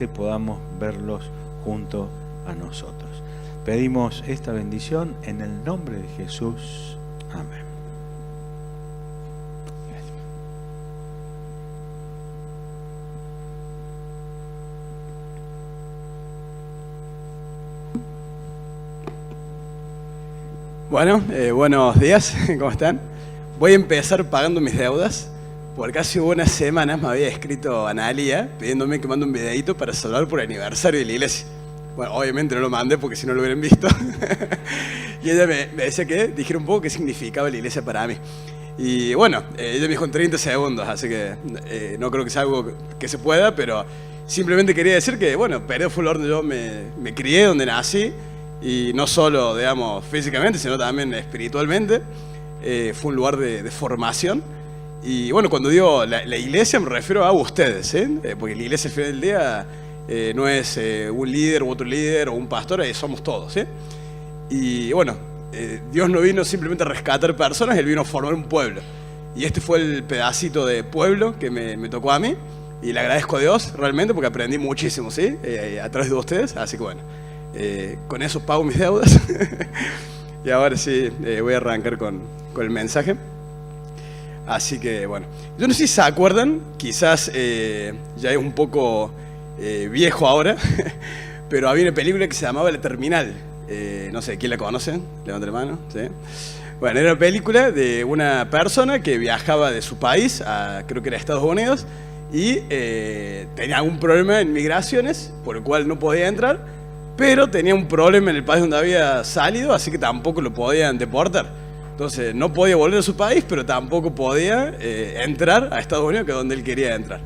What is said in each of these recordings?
que podamos verlos junto a nosotros. Pedimos esta bendición en el nombre de Jesús. Amén. Bueno, buenos días, ¿cómo están? Voy a empezar pagando mis deudas, porque hace unas semanas me había escrito Analia pidiéndome que mande un videito para saludar por el aniversario de la iglesia. Bueno, obviamente no lo mandé porque si no lo hubieran visto. Y ella me decía que dijera un poco qué significaba la iglesia para mí. Y bueno, ella me dijo en 30 segundos, así que no creo que sea algo que se pueda, pero simplemente quería decir que, bueno, Peredo fue el lugar donde yo me crié, donde nací. Y no solo, digamos, físicamente, sino también espiritualmente. Fue un lugar de formación. Y bueno, cuando digo la iglesia me refiero a ustedes, porque la iglesia al final del día no es un líder u otro líder o un pastor, somos todos. Y bueno, Dios no vino simplemente a rescatar personas, Él vino a formar un pueblo. Y este fue el pedacito de pueblo que me tocó a mí. Y le agradezco a Dios realmente porque aprendí muchísimo, a través de ustedes. Así que bueno. Con eso pago mis deudas. Y ahora sí voy a arrancar con el mensaje. Así que bueno, yo no sé si se acuerdan, quizás ya es un poco viejo ahora, pero había una película que se llamaba La Terminal. No sé, ¿quién la conoce? Levanta la mano. ¿Sí? Bueno, era una película de una persona que viajaba de su país a, creo que era Estados Unidos, y tenía algún problema en migraciones, por el cual no podía entrar. Pero tenía un problema en el país donde había salido, así que tampoco lo podían deportar. Entonces no podía volver a su país, pero tampoco podía entrar a Estados Unidos, que es donde él quería entrar.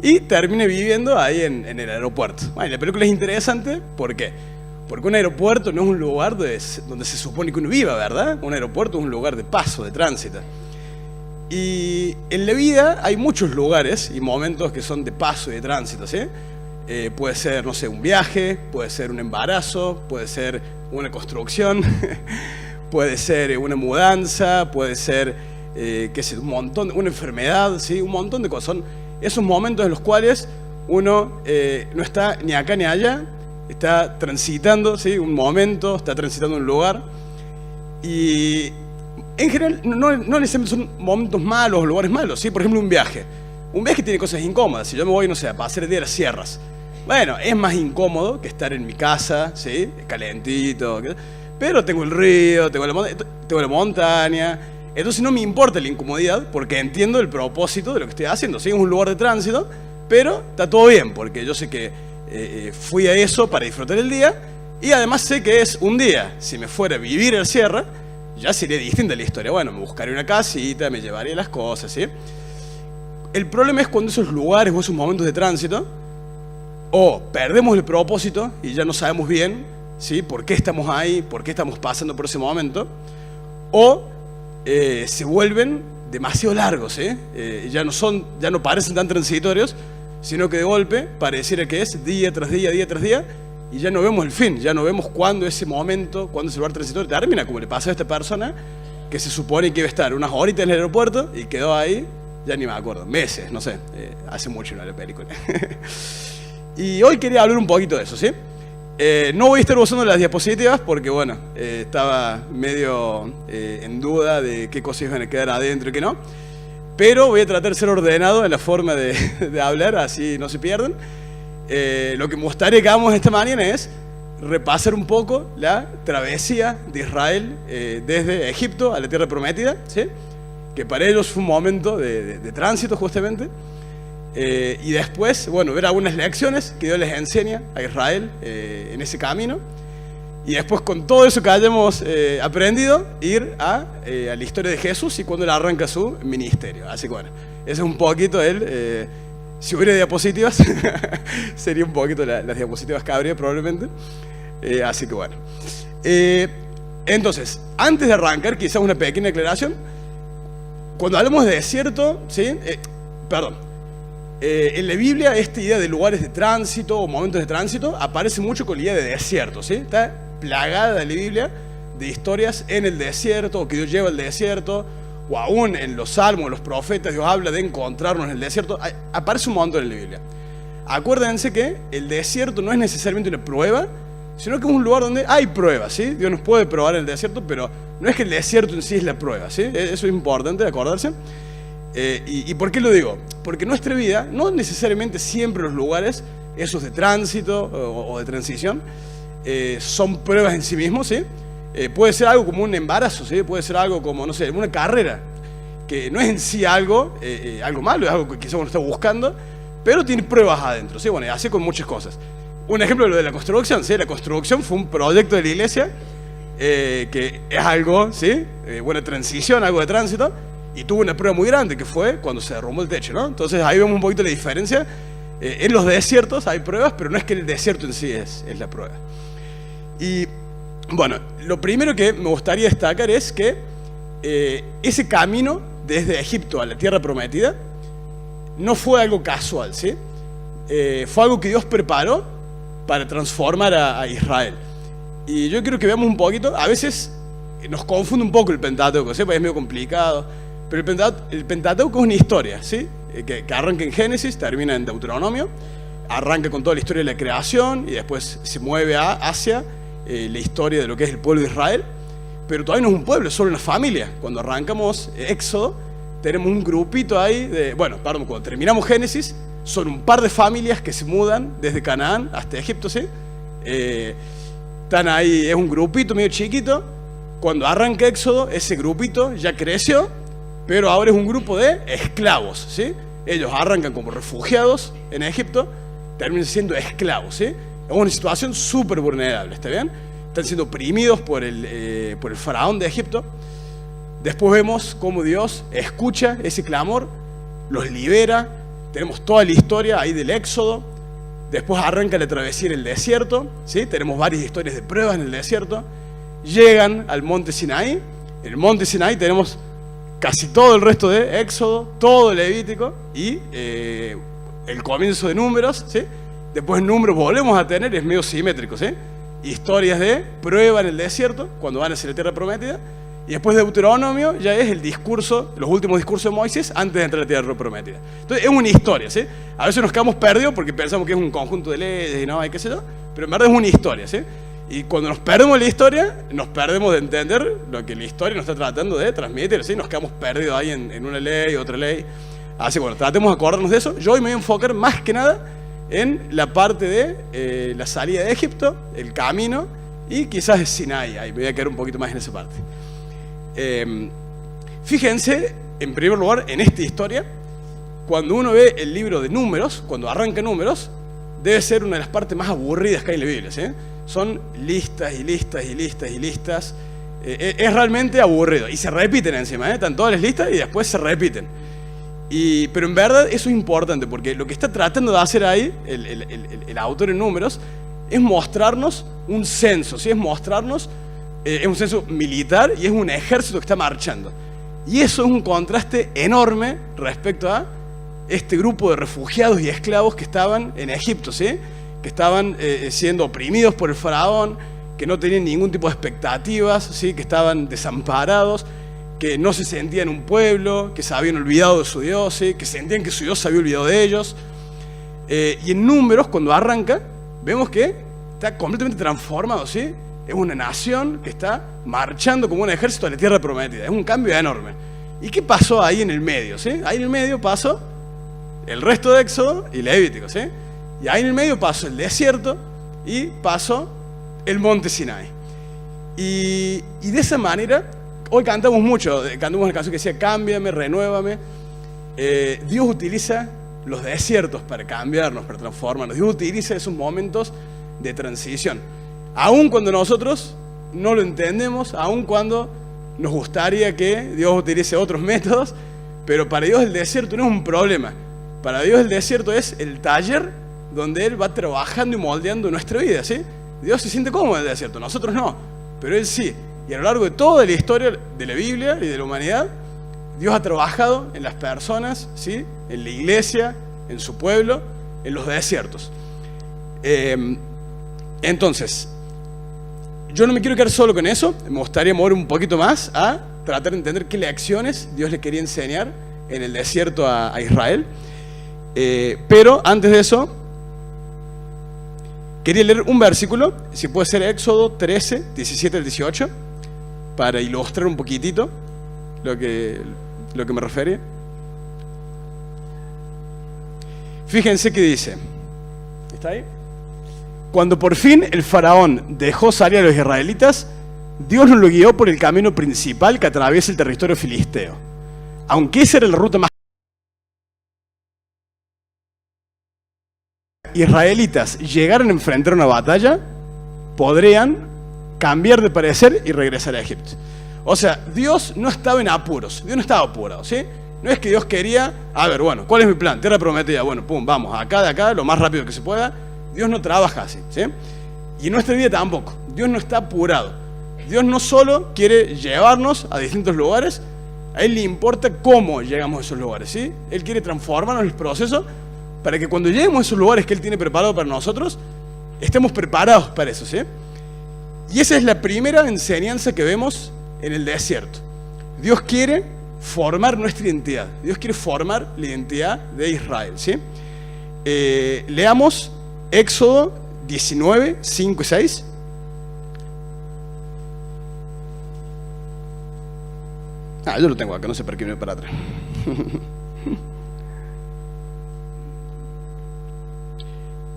Y terminé viviendo ahí en el aeropuerto. Bueno, la película es interesante, ¿por qué? Porque un aeropuerto no es un lugar donde se supone que uno viva, ¿verdad? Un aeropuerto es un lugar de paso, de tránsito. Y en la vida hay muchos lugares y momentos que son de paso y de tránsito, ¿sí? Puede ser, no sé, un viaje, puede ser un embarazo, puede ser una construcción, puede ser una mudanza, puede ser, qué sé, un montón, una enfermedad, ¿sí? Un montón de cosas. Son esos momentos en los cuales uno no está ni acá ni allá, está transitando, ¿sí? Un momento, está transitando un lugar. Y en general no necesariamente son momentos malos o lugares malos, ¿sí? Por ejemplo, un viaje. Un viaje tiene cosas incómodas. Si yo me voy, no sé, a pasar el día de las sierras, bueno, es más incómodo que estar en mi casa, ¿sí? Calentito, pero tengo el río, tengo la montaña. Entonces no me importa la incomodidad porque entiendo el propósito de lo que estoy haciendo. Sí, es un lugar de tránsito, pero está todo bien porque yo sé que fui a eso para disfrutar el día y además sé que es un día. Si me fuera a vivir en sierra, ya sería distinta la historia. Bueno, me buscaría una casita, me llevaría las cosas, ¿sí? El problema es cuando esos lugares o esos momentos de tránsito o perdemos el propósito y ya no sabemos bien, ¿sí? Por qué estamos ahí, por qué estamos pasando por ese momento, o se vuelven demasiado largos, ¿sí? Ya no parecen tan transitorios, sino que de golpe pareciera que es día tras día, y ya no vemos el fin, ya no vemos cuándo ese momento, cuándo ese lugar transitorio termina, como le pasó a esta persona que se supone que iba a estar unas horitas en el aeropuerto y quedó ahí. Ya ni me acuerdo, meses, no sé, hace mucho no la película. Y hoy quería hablar un poquito de eso, ¿sí? No voy a estar usando las diapositivas porque, bueno, estaba medio en duda de qué cosas iban a quedar adentro y qué no. Pero voy a tratar de ser ordenado en la forma de hablar, así no se pierden. Lo que me gustaría que hagamos esta mañana es repasar un poco la travesía de Israel desde Egipto a la Tierra Prometida, ¿sí? Que para ellos fue un momento de tránsito justamente, y después, bueno, ver algunas lecciones que Dios les enseña a Israel en ese camino, y después con todo eso que hayamos aprendido, ir a la historia de Jesús y cuando él arranca su ministerio. Así que bueno, ese es un poquito él. Si hubiera diapositivas, sería un poquito las diapositivas que habría probablemente. Así que bueno. Entonces, antes de arrancar, quizás una pequeña aclaración. Cuando hablamos de desierto, ¿sí? En la Biblia esta idea de lugares de tránsito o momentos de tránsito aparece mucho con la idea de desierto, ¿sí? Está plagada la Biblia de historias en el desierto, o que Dios lleva al desierto, o aún en los salmos, los profetas, Dios habla de encontrarnos en el desierto. Aparece un montón en la Biblia. acuérdense que el desierto no es necesariamente una prueba, sino que es un lugar donde hay pruebas, ¿sí? Dios nos puede probar en el desierto, pero no es que el desierto en sí es la prueba, ¿sí? Eso es importante acordarse. ¿Y por qué lo digo? Porque nuestra vida, no necesariamente siempre los lugares, esos de tránsito o de transición, son pruebas en sí mismos, ¿sí? Puede ser algo como un embarazo, ¿sí? Puede ser algo como, no sé, una carrera, que no es en sí algo malo, es algo que quizás uno está buscando, pero tiene pruebas adentro, ¿sí? Bueno, y así con muchas cosas. Un ejemplo de lo de la construcción, ¿sí? La construcción fue un proyecto de la iglesia, que es algo, ¿sí? Buena transición, algo de tránsito, y tuvo una prueba muy grande, que fue cuando se derrumbó el techo, ¿no? Entonces ahí vemos un poquito la diferencia. En los desiertos hay pruebas, pero no es que el desierto en sí es la prueba. Y bueno, lo primero que me gustaría destacar es que ese camino desde Egipto a la tierra prometida no fue algo casual, ¿sí? Fue algo que Dios preparó para transformar a Israel. Y yo quiero que veamos un poquito, a veces nos confunde un poco el Pentateuco, ¿sí? Porque es medio complicado, pero el Pentateuco es una historia, ¿sí? Que arranca en Génesis, termina en Deuteronomio, arranca con toda la historia de la creación y después se mueve hacia la historia de lo que es el pueblo de Israel. Pero todavía no es un pueblo, es solo una familia. Cuando arrancamos Éxodo, tenemos un grupito ahí cuando terminamos Génesis, son un par de familias que se mudan desde Canaán hasta Egipto, ¿sí? Están ahí, es un grupito medio chiquito. Cuando arranca Éxodo, ese grupito ya creció, pero ahora es un grupo de esclavos, ¿sí? Ellos arrancan como refugiados en Egipto, terminan siendo esclavos, ¿sí? Es una situación súper vulnerable, ¿está bien? Están siendo oprimidos por el faraón de Egipto. Después vemos cómo Dios escucha ese clamor, los libera. Tenemos toda la historia ahí del Éxodo. Después arranca la travesía en el desierto, ¿sí? Tenemos varias historias de pruebas en el desierto. Llegan al monte Sinaí. En el monte Sinaí tenemos casi todo el resto de Éxodo, todo el Levítico y el comienzo de Números, ¿sí? Después en Números volvemos a tener, es medio simétrico, ¿sí? Historias de prueba en el desierto, cuando van hacia la tierra prometida. Y después de Deuteronomio ya es el discurso, los últimos discursos de Moisés antes de entrar a la tierra prometida. Entonces es una historia, ¿sí? A veces nos quedamos perdidos porque pensamos que es un conjunto de leyes y no hay qué sé yo, pero en verdad es una historia, ¿sí? Y cuando nos perdemos la historia, nos perdemos de entender lo que la historia nos está tratando de transmitir, ¿sí? Nos quedamos perdidos ahí en una ley, otra ley. Así que bueno, tratemos de acordarnos de eso. Yo hoy me voy a enfocar más que nada en la parte de la salida de Egipto, el camino y quizás el Sinaí. Ahí me voy a quedar un poquito más en esa parte. Fíjense, en primer lugar, en esta historia, cuando uno ve el libro de Números, cuando arranca Números, debe ser una de las partes más aburridas que hay en la Biblia, ¿sí? Son listas y listas y listas y listas. Es realmente aburrido. Y se repiten encima, ¿eh? Están todas las listas y después se repiten. Pero en verdad eso es importante, porque lo que está tratando de hacer ahí el autor en Números es mostrarnos un censo, ¿sí? Es mostrarnos, es un censo militar y es un ejército que está marchando. Y eso es un contraste enorme respecto a este grupo de refugiados y esclavos que estaban en Egipto, ¿sí? Que estaban siendo oprimidos por el faraón, que no tenían ningún tipo de expectativas, ¿sí? Que estaban desamparados, que no se sentían un pueblo, que se habían olvidado de su Dios, ¿sí? Que sentían que su Dios se había olvidado de ellos. Y en Números, cuando arranca, vemos que está completamente transformado, ¿sí? Es una nación que está marchando como un ejército a la tierra prometida. Es un cambio enorme. ¿Y qué pasó ahí en el medio? ¿Sí? Ahí en el medio pasó el resto de Éxodo y Levítico, ¿sí? Y ahí en el medio pasó el desierto y pasó el monte Sinaí. Y de esa manera, hoy cantamos mucho, cantamos una canción que decía, cámbiame, renuévame. Dios utiliza los desiertos para cambiarnos, para transformarnos. Dios utiliza esos momentos de transición. Aun cuando nosotros no lo entendemos, aun cuando nos gustaría que Dios utilice otros métodos, pero para Dios el desierto no es un problema. Para Dios el desierto es el taller donde Él va trabajando y moldeando nuestra vida, ¿sí? Dios se siente cómodo en el desierto, nosotros no, pero Él sí. Y a lo largo de toda la historia de la Biblia y de la humanidad, Dios ha trabajado en las personas, ¿sí? En la iglesia, en su pueblo, en los desiertos. Entonces, yo no me quiero quedar solo con eso, me gustaría mover un poquito más a tratar de entender qué lecciones Dios le quería enseñar en el desierto a Israel. Pero antes de eso, Quería leer un versículo, si puede ser Éxodo 13, 17 al 18, para ilustrar un poquitito lo que me refiere. Fíjense que dice, ¿está ahí? Cuando por fin el faraón dejó salir a los israelitas, Dios nos lo guió por el camino principal que atraviesa el territorio filisteo. Aunque esa era la ruta más... israelitas llegaran a enfrentar una batalla, podrían cambiar de parecer y regresar a Egipto. O sea, Dios no estaba en apuros, Dios no estaba apurado, ¿sí? No es que Dios quería, a ver, bueno, ¿cuál es mi plan? Tierra prometida, bueno, pum, vamos, acá de acá, lo más rápido que se pueda. Dios no trabaja así, ¿sí? Y en nuestra vida tampoco, Dios no está apurado. Dios no solo quiere llevarnos a distintos lugares, a Él le importa cómo llegamos a esos lugares, ¿sí? Él quiere transformarnos en el proceso para que cuando lleguemos a esos lugares que Él tiene preparado para nosotros, estemos preparados para eso, ¿sí? Y esa es la primera enseñanza que vemos en el desierto. Dios quiere formar nuestra identidad. Dios quiere formar la identidad de Israel, ¿sí? Leamos Éxodo 19, 5 y 6. Yo lo tengo acá, no sé por qué me voy para atrás.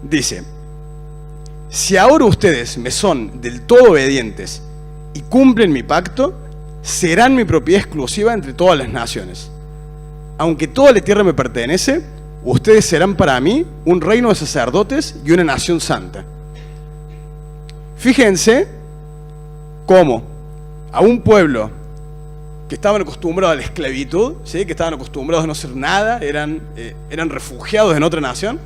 Dice: si ahora ustedes me son del todo obedientes y cumplen mi pacto, serán mi propiedad exclusiva entre todas las naciones. Aunque toda la tierra me pertenece, ustedes serán para mí un reino de sacerdotes y una nación santa. Fíjense cómo a un pueblo que estaban acostumbrados a la esclavitud, ¿sí? Que estaban acostumbrados a no hacer nada, eran refugiados en otra nación,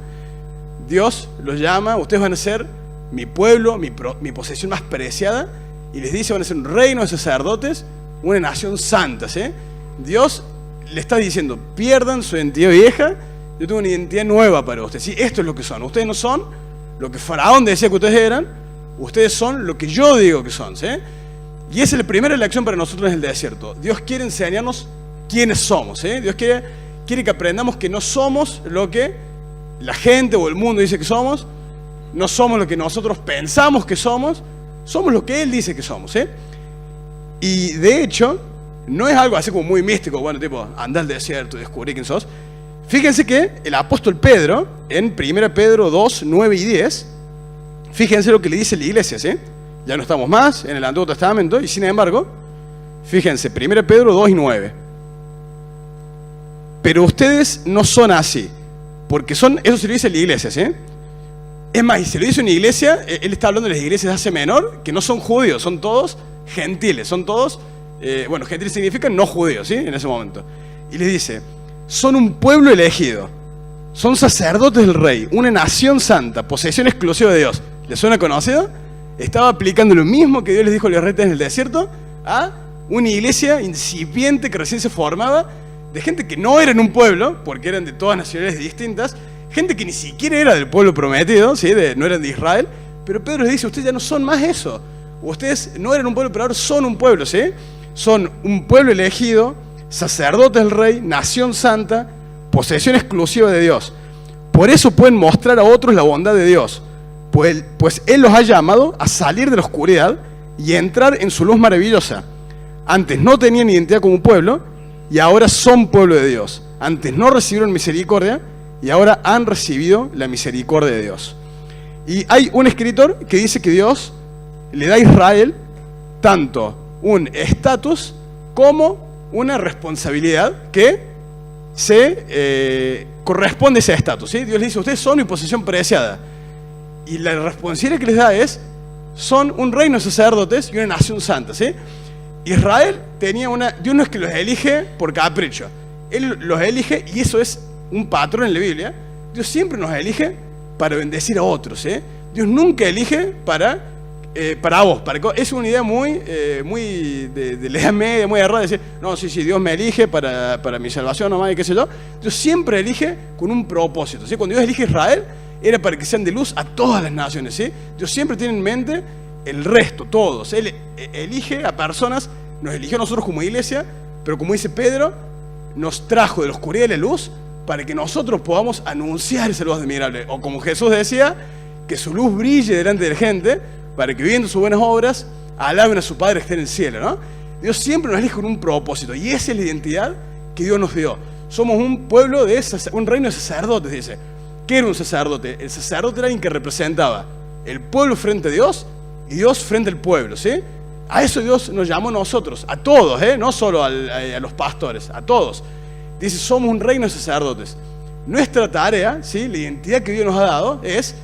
Dios los llama: ustedes van a ser mi pueblo, mi posesión más preciada, y les dice: van a ser un reino de sacerdotes, una nación santa, ¿sí? Dios le está diciendo: pierdan su identidad vieja, yo tengo una identidad nueva para ustedes, ¿sí? Esto es lo que son. Ustedes no son lo que Faraón decía que ustedes eran, ustedes son lo que yo digo que son, ¿sí? Y esa es la primera lección para nosotros en el desierto. Dios quiere enseñarnos quiénes somos, ¿sí? Dios quiere que aprendamos que no somos lo que la gente o el mundo dice que somos, no somos lo que nosotros pensamos que somos lo que Él dice que somos, ¿sí? Y de hecho, no es algo así como muy místico, bueno, tipo, anda al desierto y descubrí quién sos. Fíjense que el apóstol Pedro, en 1 Pedro 2, 9 y 10, fíjense lo que le dice la iglesia, ¿sí? Ya no estamos más en el Antiguo Testamento, y sin embargo, fíjense, 1 Pedro 2 y 9. Pero ustedes no son así, porque son, eso se lo dice a la iglesia, ¿sí? Es más, y se lo dice una iglesia, él está hablando de las iglesias de Asia Menor, que no son judíos, son todos gentiles, son todos, bueno, gentiles significa no judíos, ¿sí? En ese momento. Y les dice: son un pueblo elegido, son sacerdotes del rey, una nación santa, posesión exclusiva de Dios. ¿Les suena conocido? Estaba aplicando lo mismo que Dios les dijo a los israelitas en el desierto a una iglesia incipiente que recién se formaba, de gente que no eran un pueblo, porque eran de todas nacionalidades distintas, gente que ni siquiera era del pueblo prometido, ¿sí? No eran de Israel, pero Pedro les dice: ustedes ya no son más eso, ustedes no eran un pueblo, pero ahora son un pueblo, ¿sí? Son un pueblo elegido, sacerdotes del rey, nación santa, posesión exclusiva de Dios. Por eso pueden mostrar a otros la bondad de Dios, pues Él los ha llamado a salir de la oscuridad y a entrar en su luz maravillosa. Antes no tenían identidad como un pueblo y ahora son pueblo de Dios. Antes no recibieron misericordia y ahora han recibido la misericordia de Dios. Y hay un escritor que dice que Dios le da a Israel tanto un estatus como una responsabilidad que se corresponde a ese estatus, ¿sí? Dios le dice: ustedes son mi posesión preciada. Y la responsabilidad que les da es: son un reino de sacerdotes y una nación santa, ¿sí? Israel tenía Dios no es que los elige por capricho, Él los elige, y eso es un patrón en la Biblia. Dios siempre nos elige para bendecir a otros, ¿sí? Dios nunca elige para vos. Es una idea muy de la edad media, muy errada, de decir: no, sí, Dios me elige para mi salvación nomás y qué sé yo. Dios siempre elige con un propósito, ¿sí? Cuando Dios elige a Israel, era para que sean de luz a todas las naciones, ¿sí? Dios siempre tiene en mente el resto, todos. Él elige a personas, nos eligió a nosotros como iglesia, pero como dice Pedro, nos trajo de la oscuridad a la luz para que nosotros podamos anunciar esa luz admirable. O como Jesús decía, que su luz brille delante de la gente, para que viendo sus buenas obras, alaben a su Padre que está en el cielo, ¿no? Dios siempre nos elige con un propósito, y esa es la identidad que Dios nos dio. Somos un pueblo un reino de sacerdotes, dice. ¿Qué era un sacerdote? El sacerdote era alguien que representaba el pueblo frente a Dios y Dios frente al pueblo, ¿sí? A eso Dios nos llamó a nosotros, a todos, no solo a los pastores, a todos. Dice, somos un reino de sacerdotes. Nuestra tarea, ¿sí? La identidad que Dios nos ha dado es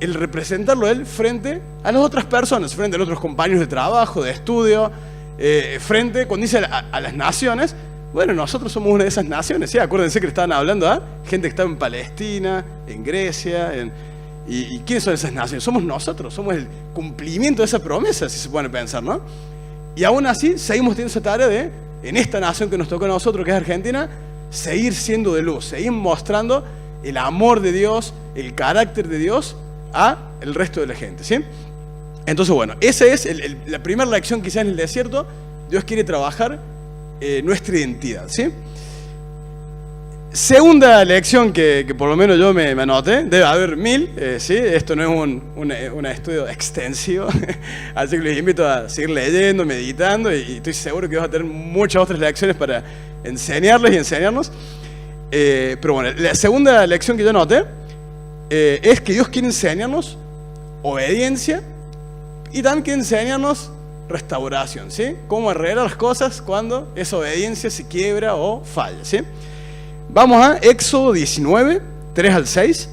el representarlo a Él frente a las otras personas, frente a los otros compañeros de trabajo, de estudio, frente, cuando dice a las naciones. Bueno, nosotros somos una de esas naciones, ¿sí? Acuérdense que le estaban hablando a gente que estaba en Palestina, en Grecia, ¿y quiénes son esas naciones? Somos nosotros, somos el cumplimiento de esa promesa, si se pueden pensar, ¿no? Y aún así, seguimos teniendo esa tarea de, en esta nación que nos tocó a nosotros, que es Argentina, seguir siendo de luz, seguir mostrando el amor de Dios, el carácter de Dios a el resto de la gente, ¿sí? Entonces, bueno, esa es la primera lección quizás en el desierto. Dios quiere trabajar nuestra identidad, ¿sí? Segunda lección que por lo menos yo me anoté, debe haber 1000, ¿sí? Esto no es un estudio extensivo, así que les invito a seguir leyendo, meditando, y estoy seguro que vas a tener muchas otras lecciones para enseñarles y enseñarnos. Pero bueno, la segunda lección que yo anoté es que Dios quiere enseñarnos obediencia y también quiere enseñarnos restauración, ¿sí? Cómo arreglar las cosas cuando esa obediencia se quiebra o falla, ¿sí? Vamos a Éxodo 19, 3 al 6.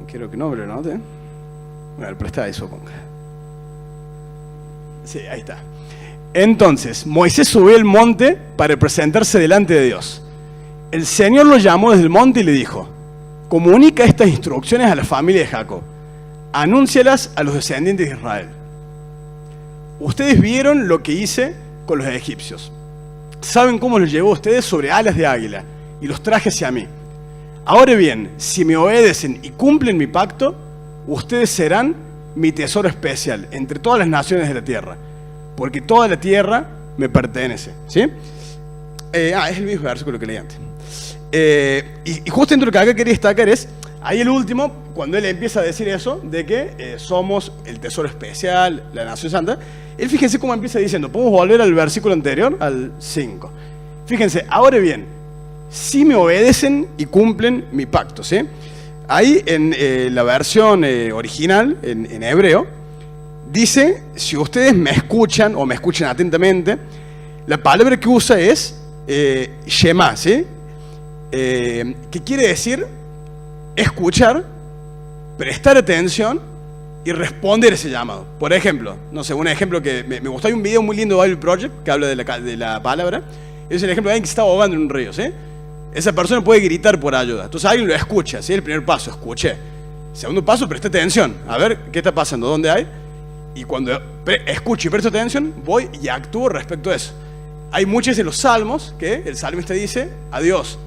Quiero que no me lo note. Bueno, presta ahí, supongo. Sí, ahí está. Entonces, Moisés subió al monte para presentarse delante de Dios. El Señor lo llamó desde el monte y le dijo: comunica estas instrucciones a la familia de Jacob, anúncialas a los descendientes de Israel. Ustedes vieron lo que hice con los egipcios. Saben cómo los llevó a ustedes sobre alas de águila y los traje hacia mí. Ahora bien, si me obedecen y cumplen mi pacto, ustedes serán mi tesoro especial entre todas las naciones de la tierra, porque toda la tierra me pertenece, ¿sí? Es el mismo versículo que leí antes. Y justo dentro de lo que acá quería destacar es, ahí el último, cuando él empieza a decir eso, de que somos el tesoro especial, la nación santa, él fíjense cómo empieza diciendo, podemos volver al versículo anterior, al 5. Fíjense, ahora bien, si me obedecen y cumplen mi pacto, ¿sí? Ahí en la versión original, en hebreo, dice, si ustedes me escuchan o me escuchan atentamente, la palabra que usa es Shema, ¿sí? Que quiere decir escuchar, prestar atención y responder ese llamado. Por ejemplo, no sé, un ejemplo que me gustó, hay un video muy lindo de Bible Project que habla de la palabra. Es el ejemplo de alguien que se está ahogando en un río, ¿sí? Esa persona puede gritar por ayuda. Entonces alguien lo escucha, ¿sí? El primer paso, escuché. Segundo paso, presta atención. A ver, ¿qué está pasando? ¿Dónde hay? Y cuando escucho y presto atención, voy y actúo respecto a eso. Hay muchos de los salmos que el salmista dice a Dios,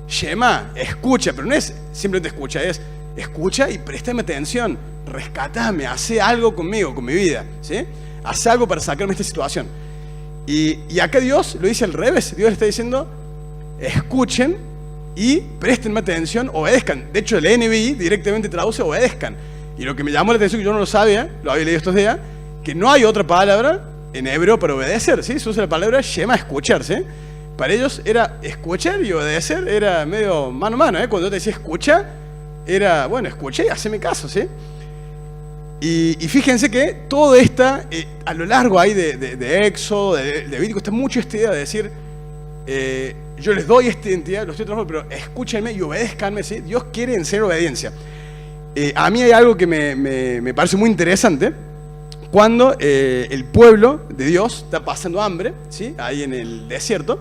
Shema, escucha, pero no es simplemente escucha, es escucha y préstame atención, rescatame, hace algo conmigo, con mi vida, ¿sí? Hace algo para sacarme de esta situación. Y acá Dios lo dice al revés. Dios le está diciendo, escuchen y préstenme atención, obedezcan. De hecho, el NBI directamente traduce obedezcan. Y lo que me llamó la atención, que yo no lo sabía, lo había leído estos días, que no hay otra palabra en hebreo para obedecer, ¿sí? Se usa la palabra Shema, escuchar, ¿sí? Para ellos era escuchar y obedecer, era medio mano a mano, ¿eh? Cuando yo te decía escucha, era, bueno, escuché y haceme caso, ¿sí? Y fíjense que todo esta, a lo largo ahí de Éxodo, de Levítico, está mucho esta idea de decir, yo les doy esta identidad, lo estoy trabajando, pero escúchenme y obedezcanme, ¿sí? Dios quiere enseñar obediencia. A mí hay algo que me parece muy interesante, cuando el pueblo de Dios está pasando hambre, ¿sí? Ahí en el desierto,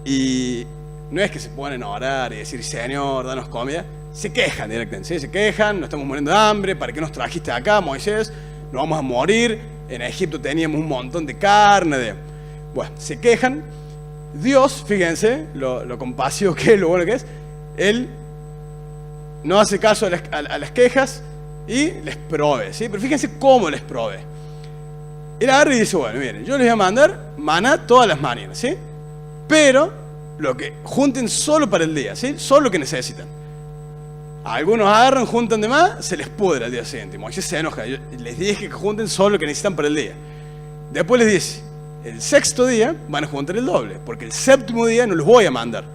y no es que se ponen a orar y decir, Señor, danos comida, se quejan directamente, ¿sí? Se quejan, nos estamos muriendo de hambre, ¿para qué nos trajiste acá, Moisés? Nos vamos a morir, en Egipto teníamos un montón de carne, Bueno, se quejan. Dios, fíjense, lo compasivo que es, lo bueno que es, Él no hace caso a las quejas y les provee, ¿sí? Pero fíjense cómo les provee. Él agarra y dice, bueno, miren, yo les voy a mandar maná todas las mañanas, ¿sí? Pero lo que junten solo para el día, ¿sí? Solo lo que necesitan. Algunos agarran, juntan de más, se les pudre al día siguiente. Moisés se enoja. Yo les dije que junten solo lo que necesitan para el día. Después les dice, el sexto día van a juntar el doble, porque el séptimo día no los voy a mandar.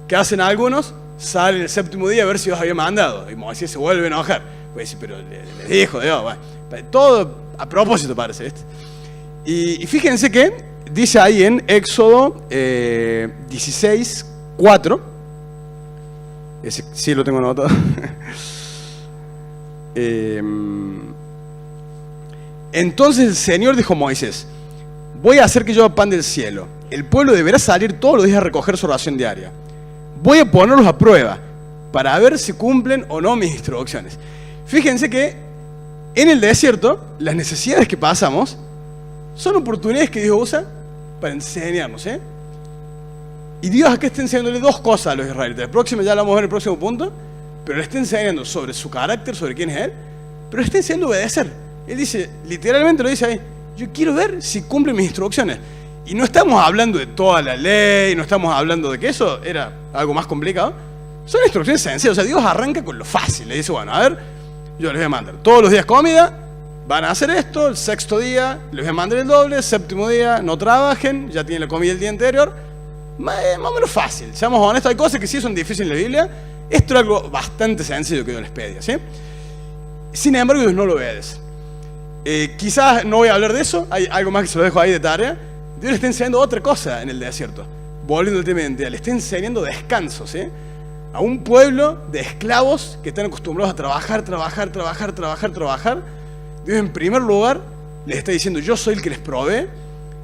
¿Qué hacen algunos? Salen el séptimo día a ver si los había mandado. Y Moisés se vuelve a enojar. Pues sí, pero les dijo, Dios, bueno, todo a propósito parece, ¿viste? Y fíjense que dice ahí en Éxodo 16, 4. Ese sí lo tengo anotado. Entonces el Señor dijo a Moisés, voy a hacer que llueva pan del cielo. El pueblo deberá salir todos los días a recoger su ración diaria. Voy a ponerlos a prueba para ver si cumplen o no mis instrucciones. Fíjense que en el desierto las necesidades que pasamos son oportunidades que Dios usa para enseñarnos, ¿eh? Y Dios acá está enseñándole dos cosas a los israelitas. El próximo ya lo vamos a ver en el próximo punto, pero le está enseñando sobre su carácter, sobre quién es Él, pero le está enseñando a obedecer. Él dice, literalmente lo dice ahí, yo quiero ver si cumplen mis instrucciones. Y no estamos hablando de toda la ley, no estamos hablando de que eso era algo más complicado. Son instrucciones sencillas, o sea, Dios arranca con lo fácil. Le dice, bueno, a ver, yo les voy a mandar todos los días comida, van a hacer esto, el sexto día les voy a mandar el doble, el séptimo día no trabajen, ya tienen la comida el día anterior. Más o menos fácil, seamos honestos, hay cosas que sí son difíciles en la Biblia. Esto era algo bastante sencillo que Dios les pedía, ¿sí? Sin embargo, Dios no lo obedece. Quizás no voy a hablar de eso, hay algo más que se lo dejo ahí de tarea. Dios le está enseñando otra cosa en el desierto. Volviendo al tema identidad, le está enseñando descanso, ¿sí? A un pueblo de esclavos que están acostumbrados a trabajar. Dios en primer lugar les está diciendo, yo soy el que les provee.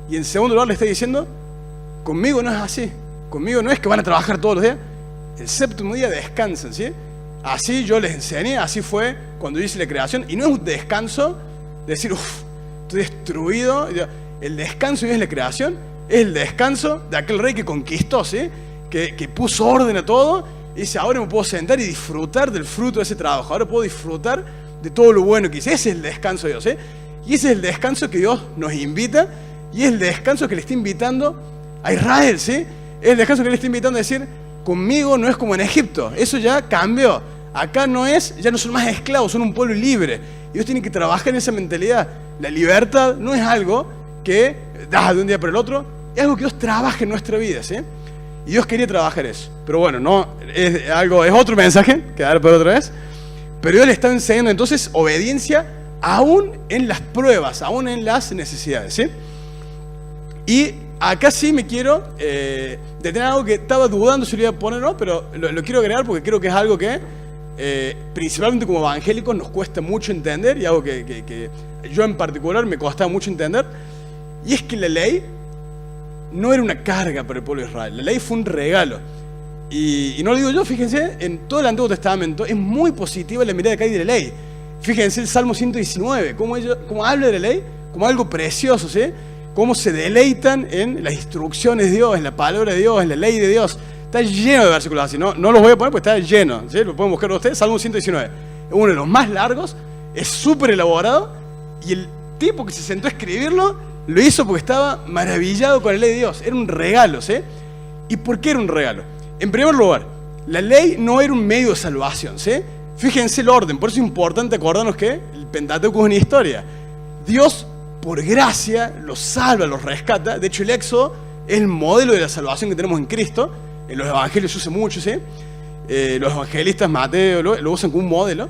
Y en segundo lugar les está diciendo, conmigo no es así. Conmigo no es que van a trabajar todos los días. El séptimo día descansan, ¿sí? Así yo les enseñé, así fue cuando hice la creación. Y no es un descanso de decir, estoy destruido. El descanso de la creación es el descanso de aquel rey que conquistó, ¿sí? Que puso orden a todo. Y dice, ahora me puedo sentar y disfrutar del fruto de ese trabajo. Ahora puedo disfrutar de todo lo bueno que hice. Ese es el descanso de Dios, ¿sí? Y ese es el descanso que Dios nos invita. Y es el descanso que le está invitando a Israel, ¿sí? Es el descanso que le está invitando a decir, conmigo no es como en Egipto. Eso ya cambió. Acá ya no son más esclavos, son un pueblo libre. Y ellos tienen que trabajar en esa mentalidad. La libertad no es algo que das de un día para el otro, es algo que Dios trabaja en nuestra vida, ¿sí? Y Dios quería trabajar eso. Pero bueno, no es otro mensaje, que dar por otra vez. Pero Dios le está enseñando entonces obediencia aún en las pruebas, aún en las necesidades, ¿sí? Y acá sí me quiero detener algo que estaba dudando si lo iba a poner o no, pero lo quiero agregar porque creo que es algo que principalmente como evangélicos nos cuesta mucho entender y algo que yo en particular me costaba mucho entender. Y es que la ley no era una carga para el pueblo de Israel. La ley fue un regalo. Y no lo digo yo, fíjense, en todo el Antiguo Testamento es muy positiva la mirada que hay de la ley. Fíjense el Salmo 119, cómo habla de la ley como algo precioso, ¿sí? Cómo se deleitan en las instrucciones de Dios, en la palabra de Dios, en la ley de Dios. Está lleno de versículos así, no los voy a poner porque está lleno, ¿sí? Lo pueden buscar ustedes, Salmo 119. Es uno de los más largos, es súper elaborado, y el tipo que se sentó a escribirlo, lo hizo porque estaba maravillado con la ley de Dios. Era un regalo, ¿sí? ¿Y por qué era un regalo? En primer lugar, la ley no era un medio de salvación, ¿sí? Fíjense el orden, por eso es importante acordarnos que el Pentateuco es una historia. Dios, por gracia, los salva, los rescata. De hecho, el Éxodo es el modelo de la salvación que tenemos en Cristo. En los evangelios se usa mucho, ¿sí? Los evangelistas, Mateo, lo usan como un modelo.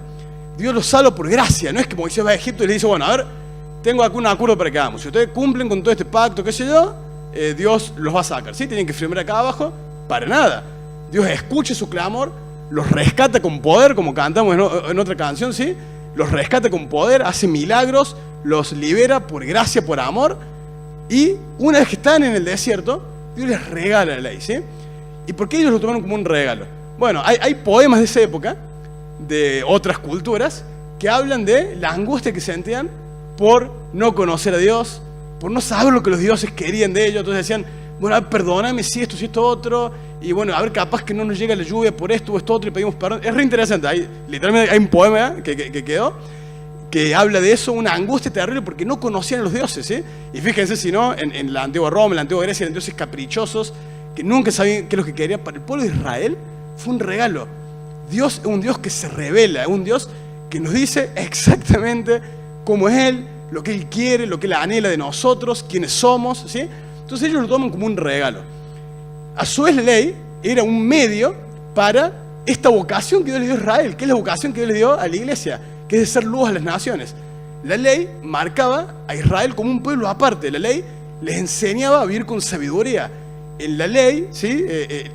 Dios los salva por gracia, no es que Moisés va a Egipto y le dice, bueno, a ver, tengo aquí un acuerdo para que hagamos. Si ustedes cumplen con todo este pacto, qué sé yo, Dios los va a sacar, ¿sí? Tienen que firmar acá abajo, para nada. Dios escucha su clamor, los rescata con poder, como cantamos en otra canción, ¿sí? Los rescata con poder, hace milagros, los libera por gracia, por amor. Y una vez que están en el desierto, Dios les regala la ley, ¿sí? ¿Y por qué ellos lo tomaron como un regalo? Bueno, hay poemas de esa época, de otras culturas, que hablan de la angustia que sentían por no conocer a Dios, por no saber lo que los dioses querían de ellos. Entonces decían, bueno, perdóname si esto otro, y bueno, a ver, capaz que no nos llega la lluvia por esto o esto otro y pedimos perdón. Es re interesante, literalmente hay un poema que quedó, que habla de eso, una angustia terrible porque no conocían a los dioses, ¿sí? Y fíjense si no, en la antigua Roma, en la antigua Grecia, eran dioses caprichosos que nunca sabían qué es lo que querían. Para el pueblo de Israel fue un regalo. Dios es un Dios que se revela, es un Dios que nos dice exactamente cómo es Él, lo que Él quiere, lo que Él anhela de nosotros, quiénes somos, ¿sí? Entonces ellos lo toman como un regalo. A su vez la ley era un medio para esta vocación que Dios le dio a Israel, que es la vocación que Dios le dio a la iglesia, que es de ser luz a las naciones. La ley marcaba a Israel como un pueblo aparte. La ley les enseñaba a vivir con sabiduría. En la ley, ¿sí?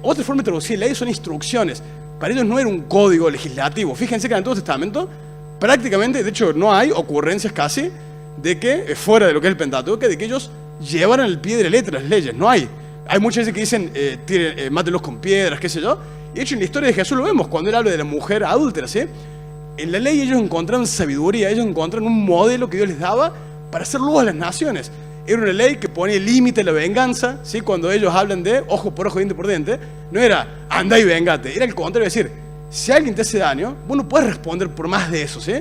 Otra forma de traducir ley son instrucciones. Para ellos no era un código legislativo. Fíjense que en el Antiguo Testamento prácticamente, de hecho no hay ocurrencias casi de que, fuera de lo que es el Pentateuco, de que ellos llevaran al pie de la letra las leyes. No hay. Hay muchas veces que dicen, mátenlos con piedras, qué sé yo. Y de hecho en la historia de Jesús lo vemos, cuando él habla de la mujer adúltera, ¿sí? En la ley ellos encontraron sabiduría, ellos encontraron un modelo que Dios les daba para hacer luz a las naciones. Era una ley que ponía límite a la venganza, ¿sí? Cuando ellos hablan de ojo por ojo, diente por diente, no era anda y vengate, era el contrario, es decir, si alguien te hace daño, vos no puedes responder por más de eso, ¿sí?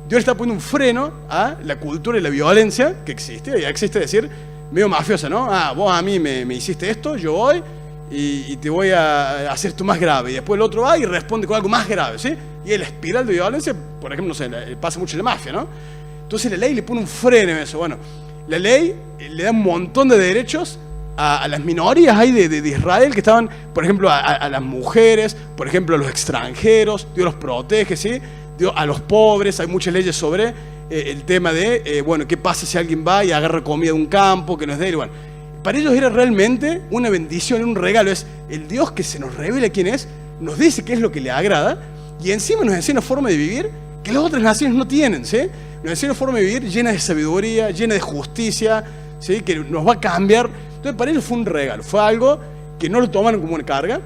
Dios está poniendo un freno a la cultura y la violencia que existe, ya existe, decir, medio mafiosa, ¿no? Vos a mí me hiciste esto, yo voy y te voy a hacer esto más grave, y después el otro va y responde con algo más grave, ¿sí? Y la espiral de violencia, por ejemplo, no sé, pasa mucho en la mafia, ¿no? Entonces la ley le pone un freno a eso. Bueno, la ley le da un montón de derechos a las minorías ahí de Israel que estaban, por ejemplo, a las mujeres, por ejemplo, a los extranjeros. Dios los protege, ¿sí? Dios, a los pobres, hay muchas leyes sobre el tema de, bueno, qué pasa si alguien va y agarra comida de un campo que no es de él. Bueno, para ellos era realmente una bendición, un regalo. Es el Dios que se nos revela quién es, nos dice qué es lo que le agrada y encima nos enseña una forma de vivir que las otras naciones no tienen, ¿sí? Nos enseña una forma de vivir llena de sabiduría, llena de justicia, ¿sí? Que nos va a cambiar. Entonces para ellos fue un regalo, fue algo que no lo tomaron como una carga.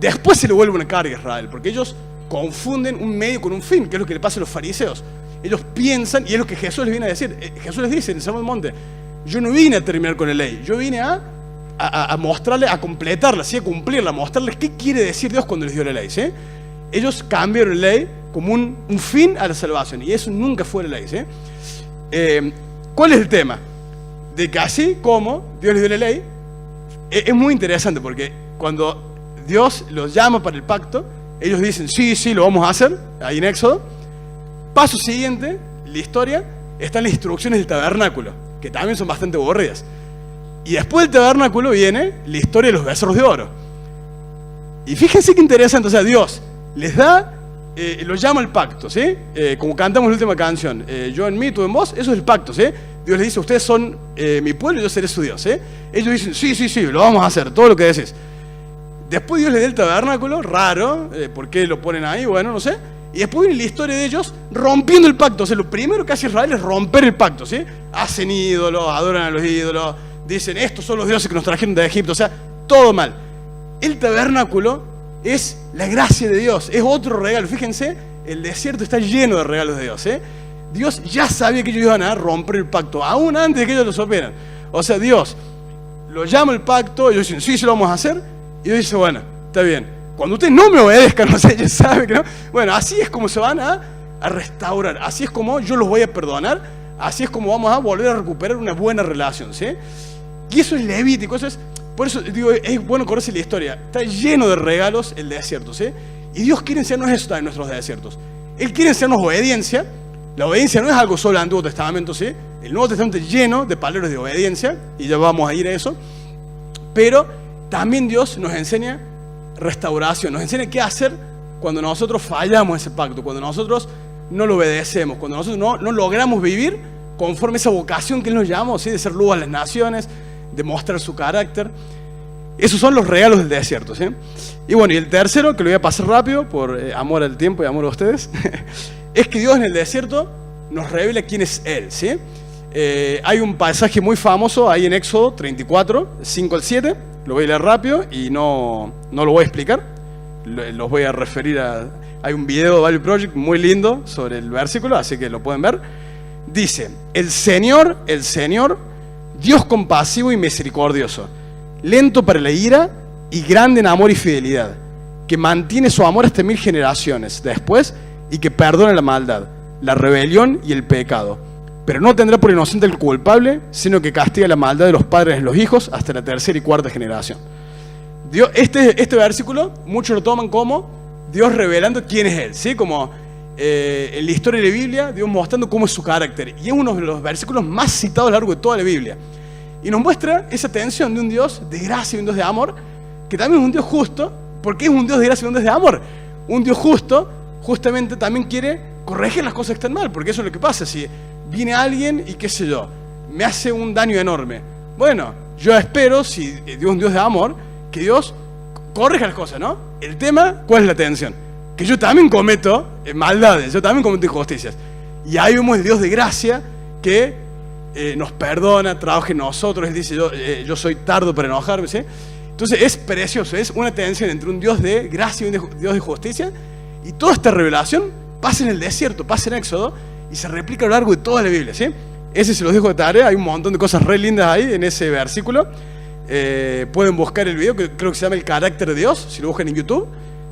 Después se le vuelve una carga a Israel, porque ellos confunden un medio con un fin, que es lo que le pasa a los fariseos. Ellos piensan, y es lo que Jesús les viene a decir. Jesús les dice en el Sermón del Monte, yo no vine a terminar con la ley, yo vine a mostrarle, a completarla, ¿sí? A cumplirla, a mostrarles qué quiere decir Dios cuando les dio la ley, ¿sí? Ellos cambiaron la ley como un fin a la salvación, y eso nunca fue la ley, ¿sí? ¿Cuál es el tema? De que así como Dios les dio la ley, es muy interesante porque cuando Dios los llama para el pacto, ellos dicen, sí, lo vamos a hacer, ahí en Éxodo. Paso siguiente, la historia, están las instrucciones del tabernáculo, que también son bastante aburridas. Y después del tabernáculo viene la historia de los becerros de oro. Y fíjense qué interesante, o sea, Dios les da, los llama al pacto, ¿sí? Como cantamos la última canción, yo en mí, tú en vos, eso es el pacto, ¿sí? Dios les dice, ustedes son mi pueblo y yo seré su Dios, ¿sí? Ellos dicen, sí, lo vamos a hacer, todo lo que decís. Después Dios les da el tabernáculo, raro, ¿por qué lo ponen ahí? Bueno, no sé. Y después viene la historia de ellos rompiendo el pacto. O sea, lo primero que hace Israel es romper el pacto, ¿sí? Hacen ídolos, adoran a los ídolos, dicen, estos son los dioses que nos trajeron de Egipto. O sea, todo mal. El tabernáculo es la gracia de Dios, es otro regalo. Fíjense, el desierto está lleno de regalos de Dios, ¿eh? Dios ya sabía que ellos iban a romper el pacto, aún antes de que ellos lo supieran. O sea, Dios lo llama al pacto, ellos dicen, sí, lo vamos a hacer. Y Dios dice, bueno, está bien. Cuando ustedes no me obedezcan, no sé, ellos saben que no. Bueno, así es como se van a restaurar. Así es como yo los voy a perdonar. Así es como vamos a volver a recuperar una buena relación, ¿sí? Y eso es Levítico. Por eso digo, es bueno conocer la historia. Está lleno de regalos el desierto, ¿sí? Y Dios quiere enseñarnos eso también en nuestros desiertos. Él quiere enseñarnos obediencia. La obediencia no es algo solo del Antiguo Testamento, ¿sí? El Nuevo Testamento es lleno de palabras de obediencia. Y ya vamos a ir a eso. Pero también Dios nos enseña restauración, nos enseña qué hacer cuando nosotros fallamos ese pacto, cuando nosotros no lo obedecemos, cuando nosotros no logramos vivir conforme esa vocación que Él nos llamó, ¿sí? De ser luz a las naciones, de mostrar su carácter. Esos son los regalos del desierto, ¿sí? Y bueno, y el tercero, que lo voy a pasar rápido por amor al tiempo y amor a ustedes, es que Dios en el desierto nos revela quién es Él, ¿sí? Hay un pasaje muy famoso ahí en Éxodo 34, 5 al 7. Lo voy a leer rápido y no lo voy a explicar. Los voy a referir a... Hay un video de Value Project muy lindo sobre el versículo, así que lo pueden ver. Dice, el Señor, Dios compasivo y misericordioso, lento para la ira y grande en amor y fidelidad, que mantiene su amor hasta 1000 generaciones después y que perdona la maldad. la rebelión y el pecado. Pero no tendrá por inocente el culpable, sino que castiga la maldad de los padres en los hijos hasta la tercera y cuarta generación. Dios, este versículo, muchos lo toman como Dios revelando quién es Él, ¿sí? Como en la historia de la Biblia, Dios mostrando cómo es su carácter. Y es uno de los versículos más citados a lo largo de toda la Biblia. Y nos muestra esa tensión de un Dios de gracia y un Dios de amor, que también es un Dios justo. ¿Por qué es un Dios de gracia y un Dios de amor? Un Dios justo, justamente también quiere corregir las cosas que están mal, porque eso es lo que pasa. Si viene alguien y qué sé yo, me hace un daño enorme. Bueno, yo espero, si Dios es un Dios de amor, que Dios corrija las cosas, ¿no? El tema, ¿cuál es la tensión? Que yo también cometo maldades, yo también cometo injusticias. Y ahí vemos el Dios de gracia que nos perdona, trabaja en nosotros. Él dice, yo soy tardo para enojarme, ¿sí? Entonces es precioso, es una tensión entre un Dios de gracia y un Dios de justicia. Y toda esta revelación pasa en el desierto, pasa en Éxodo y se replica a lo largo de toda la Biblia, ¿sí? Ese se los dejo de tarea, hay un montón de cosas re lindas ahí en ese versículo. Pueden buscar el video, que creo que se llama El carácter de Dios, si lo buscan en YouTube.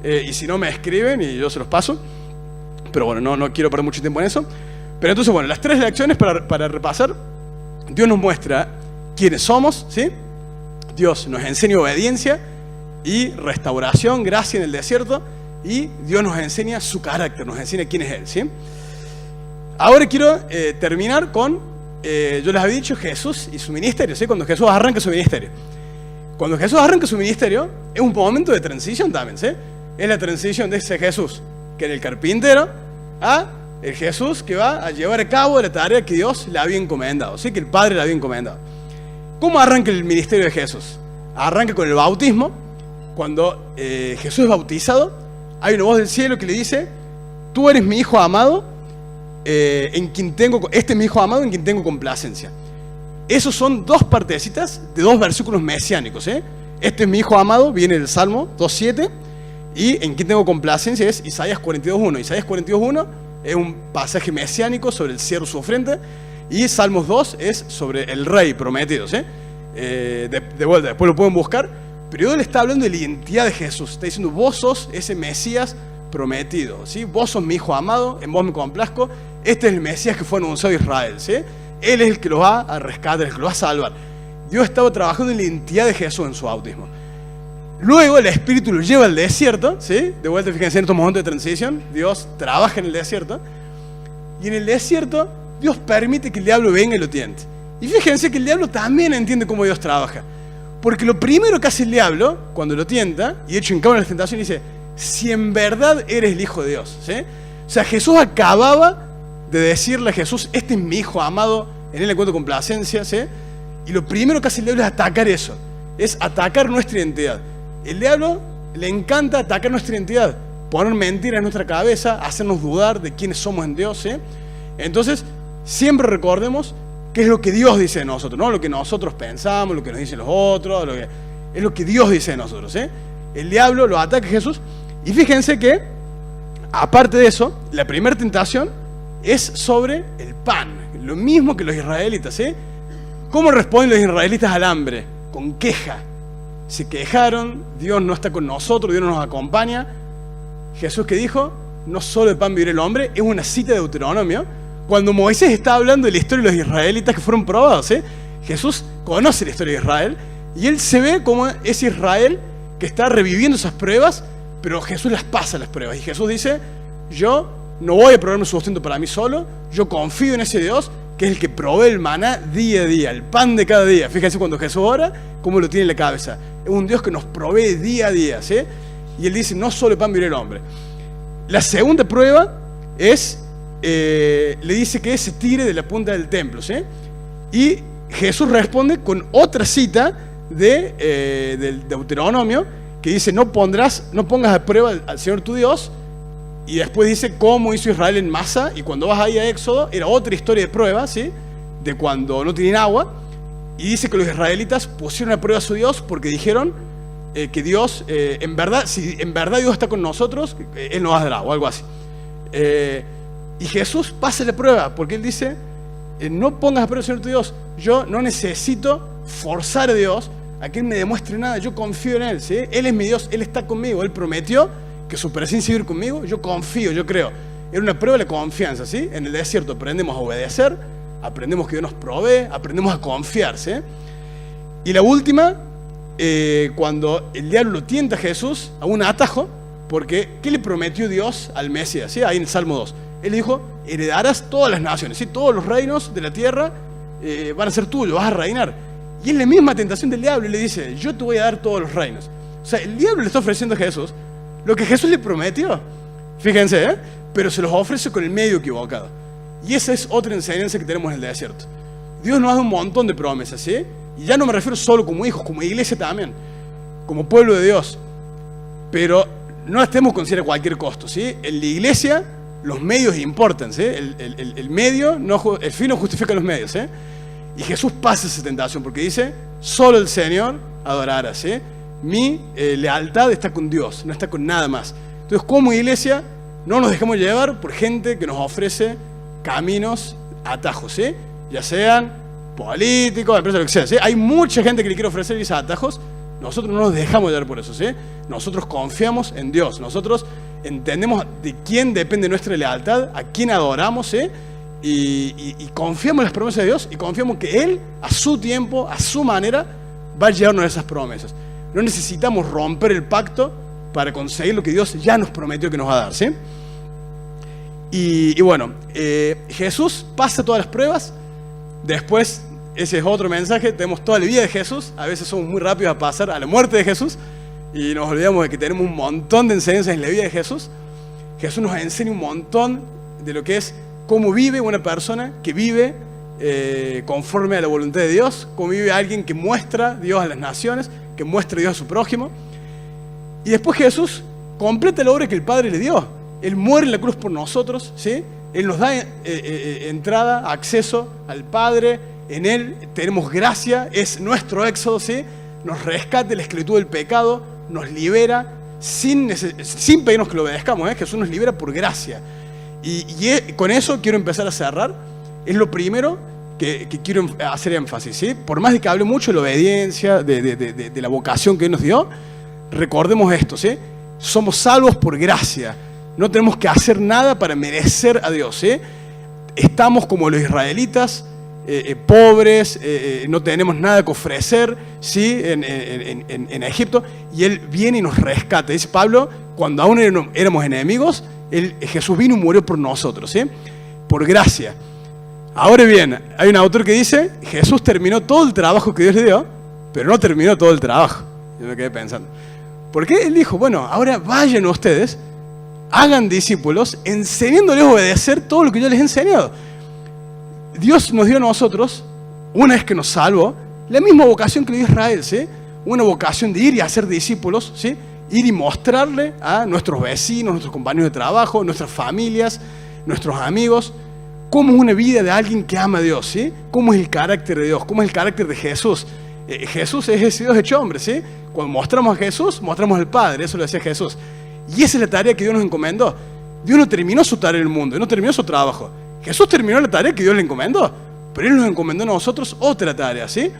Y si no, me escriben y yo se los paso. Pero bueno, no quiero perder mucho tiempo en eso. Pero entonces, bueno, las tres lecciones para repasar. Dios nos muestra quiénes somos, ¿sí? Dios nos enseña obediencia y restauración, gracia en el desierto. Y Dios nos enseña su carácter, nos enseña quién es Él, ¿sí? Ahora quiero terminar con, yo les había dicho, Jesús y su ministerio, ¿sí? Cuando Jesús arranca su ministerio. Cuando Jesús arranca su ministerio, es un momento de transición también, ¿sí? Es la transición de ese Jesús, que era el carpintero, a el Jesús que va a llevar a cabo la tarea que Dios le había encomendado, ¿sí? Que el Padre le había encomendado. ¿Cómo arranca el ministerio de Jesús? Arranca con el bautismo. Cuando Jesús es bautizado, hay una voz del cielo que le dice: tú eres mi hijo amado, este es mi hijo amado en quien tengo complacencia. Esos son dos partecitas de dos versículos mesiánicos, ¿eh? Este es mi hijo amado, viene del Salmo 2.7, y en quien tengo complacencia es Isaías 42.1. Isaías 42.1 es un pasaje mesiánico sobre el siervo sufriente, y Salmos 2 es sobre el rey prometido, ¿sí? De vuelta, después lo pueden buscar, pero él está hablando de la identidad de Jesús. Está diciendo: vos sos ese Mesías prometido, ¿sí? Vos sos mi hijo amado, en vos me complazco. Este es el Mesías que fue anunciado a Israel, ¿sí? Él es el que lo va a rescatar, el que lo va a salvar. Dios estaba trabajando en la identidad de Jesús en su bautismo. Luego el Espíritu lo lleva al desierto, ¿sí? De vuelta, fíjense en estos momentos de transición, Dios trabaja en el desierto. Y en el desierto Dios permite que el diablo venga y lo tiente. Y fíjense que el diablo también entiende cómo Dios trabaja. Porque lo primero que hace el diablo cuando lo tienta, y de hecho en la tentación, dice: si en verdad eres el Hijo de Dios, ¿sí? O sea, Jesús acababa de decirle a Jesús: este es mi hijo amado, en él encuentro complacencia, ¿sí? Y lo primero que hace el diablo es atacar eso, es atacar nuestra identidad. El diablo le encanta atacar nuestra identidad, poner mentiras en nuestra cabeza, hacernos dudar de quiénes somos en Dios, ¿sí? Entonces, siempre recordemos qué es lo que Dios dice de nosotros, no lo que nosotros pensamos, lo que nos dicen los otros, es lo que Dios dice de nosotros, ¿sí? El diablo lo ataca a Jesús, y fíjense que, aparte de eso, la primera tentación es sobre el pan, lo mismo que los israelitas, ¿sí? ¿Cómo responden los israelitas al hambre? Con queja. Se quejaron: Dios no está con nosotros, Dios no nos acompaña. Jesús, ¿qué dijo? No solo de pan vivirá el hombre. Es una cita de Deuteronomio, cuando Moisés está hablando de la historia de los israelitas que fueron probados, ¿sí? Jesús conoce la historia de Israel y él se ve como ese Israel que está reviviendo esas pruebas, pero Jesús las pasa las pruebas. Y Jesús dice: yo no voy a proveerme sustento para mí solo, yo confío en ese Dios que es el que provee el maná día a día, el pan de cada día. Fíjense cuando Jesús ora, cómo lo tiene en la cabeza. Es un Dios que nos provee día a día, ¿sí? Y él dice: no solo el pan vivirá el hombre. La segunda prueba es, le dice que se tire de la punta del templo, ¿sí? Y Jesús responde con otra cita del Deuteronomio, que dice: no pongas a prueba al Señor tu Dios. Y después dice cómo hizo Israel en Masa. Y cuando vas ahí a Éxodo, era otra historia de prueba, ¿sí? De cuando no tienen agua. Y dice que los israelitas pusieron a prueba a su Dios porque dijeron que Dios, en verdad, si en verdad Dios está con nosotros, Él nos va a dar agua, algo así. Y Jesús pasa la prueba porque Él dice: no pongas a prueba al Señor tu Dios. Yo no necesito forzar a Dios a que Él me demuestre nada. Yo confío en Él, ¿sí? Él es mi Dios, Él está conmigo. Él prometió que su presencia iba a ir conmigo. Yo confío, yo creo. era una prueba de la confianza, ¿sí? En el desierto aprendemos a obedecer, aprendemos que Dios nos provee, aprendemos a confiar, ¿sí? Y la última, cuando el diablo lo tienta a Jesús a un atajo, porque ¿qué le prometió Dios al Mesías? ¿Sí? Ahí en el Salmo 2. Él le dijo, heredarás todas las naciones, ¿sí? Todos los reinos de la tierra van a ser tuyos, vas a reinar. Y es la misma tentación del diablo, y le dice, yo te voy a dar todos los reinos. O sea, el diablo le está ofreciendo a Jesús lo que Jesús le prometió. Fíjense, pero se los ofrece con el medio equivocado. Y esa es otra enseñanza que tenemos en el desierto. Dios nos hace un montón de promesas, ¿sí? Y ya no me refiero solo como hijos, como iglesia también, como pueblo de Dios. Pero no las tenemos que considerar a cualquier costo, ¿sí? En la iglesia los medios importan, ¿sí? El medio, el fin no justifica los medios, ¿sí? Y Jesús pasa esa tentación porque dice, solo el Señor adorará, ¿sí? Mi lealtad está con Dios, no está con nada más. Entonces, como iglesia, no nos dejemos llevar por gente que nos ofrece caminos, atajos, ¿sí? Ya sean políticos, empresas, lo que sea, ¿sí? Hay mucha gente que le quiere ofrecer esos atajos. Nosotros no nos dejamos llevar por eso, ¿sí? Nosotros confiamos en Dios. Nosotros entendemos de quién depende nuestra lealtad, a quién adoramos, ¿sí? Y confiamos en las promesas de Dios y confiamos que Él, a su tiempo, a su manera, va a llevarnos a esas promesas. No necesitamos romper el pacto para conseguir lo que Dios ya nos prometió que nos va a dar, ¿sí? Y bueno, Jesús pasa todas las pruebas. Después, ese es otro mensaje, tenemos toda la vida de Jesús. A veces somos muy rápidos a pasar a la muerte de Jesús y nos olvidamos de que tenemos un montón de enseñanzas en la vida de Jesús. Jesús nos enseña un montón de lo que es cómo vive una persona que vive conforme a la voluntad de Dios, cómo vive alguien que muestra a Dios a las naciones, que muestra a Dios a su prójimo. Y después Jesús completa la obra que el Padre le dio. Él muere en la cruz por nosotros, ¿sí? Él nos da entrada, acceso al Padre. En Él tenemos gracia, es nuestro éxodo, ¿sí? Nos rescata de la esclavitud del pecado, nos libera sin pedirnos que lo obedezcamos, ¿eh? Jesús nos libera por gracia. Y con eso quiero empezar a cerrar. Es lo primero que quiero hacer énfasis, ¿sí? Por más de que hable mucho de la obediencia, de la vocación que Él nos dio, recordemos esto, ¿sí? Somos salvos por gracia. No tenemos que hacer nada para merecer a Dios, ¿sí? Estamos como los israelitas, pobres, no tenemos nada que ofrecer, ¿sí? en Egipto, y Él viene y nos rescata. Dice Pablo, cuando aún éramos enemigos, Jesús vino y murió por nosotros, ¿sí? Por gracia. Ahora bien, hay un autor que dice, Jesús terminó todo el trabajo que Dios le dio, pero no terminó todo el trabajo. Yo me quedé pensando. ¿Por qué? Él dijo, bueno, ahora vayan ustedes, hagan discípulos, enseñándoles a obedecer todo lo que yo les he enseñado. Dios nos dio a nosotros, una vez que nos salvó, la misma vocación que le dio a Israel, ¿sí? Una vocación de ir y hacer discípulos, ¿sí? Ir y mostrarle a nuestros vecinos, nuestros compañeros de trabajo, nuestras familias, nuestros amigos, cómo es una vida de alguien que ama a Dios, ¿sí? Cómo es el carácter de Dios, cómo es el carácter de Jesús. Jesús es ese Dios hecho hombre, ¿sí? Cuando mostramos a Jesús, mostramos al Padre, eso lo decía Jesús. Y esa es la tarea que Dios nos encomendó. Dios no terminó su tarea en el mundo, no terminó su trabajo. Jesús terminó la tarea que Dios le encomendó, pero Él nos encomendó a nosotros otra tarea, ¿sí?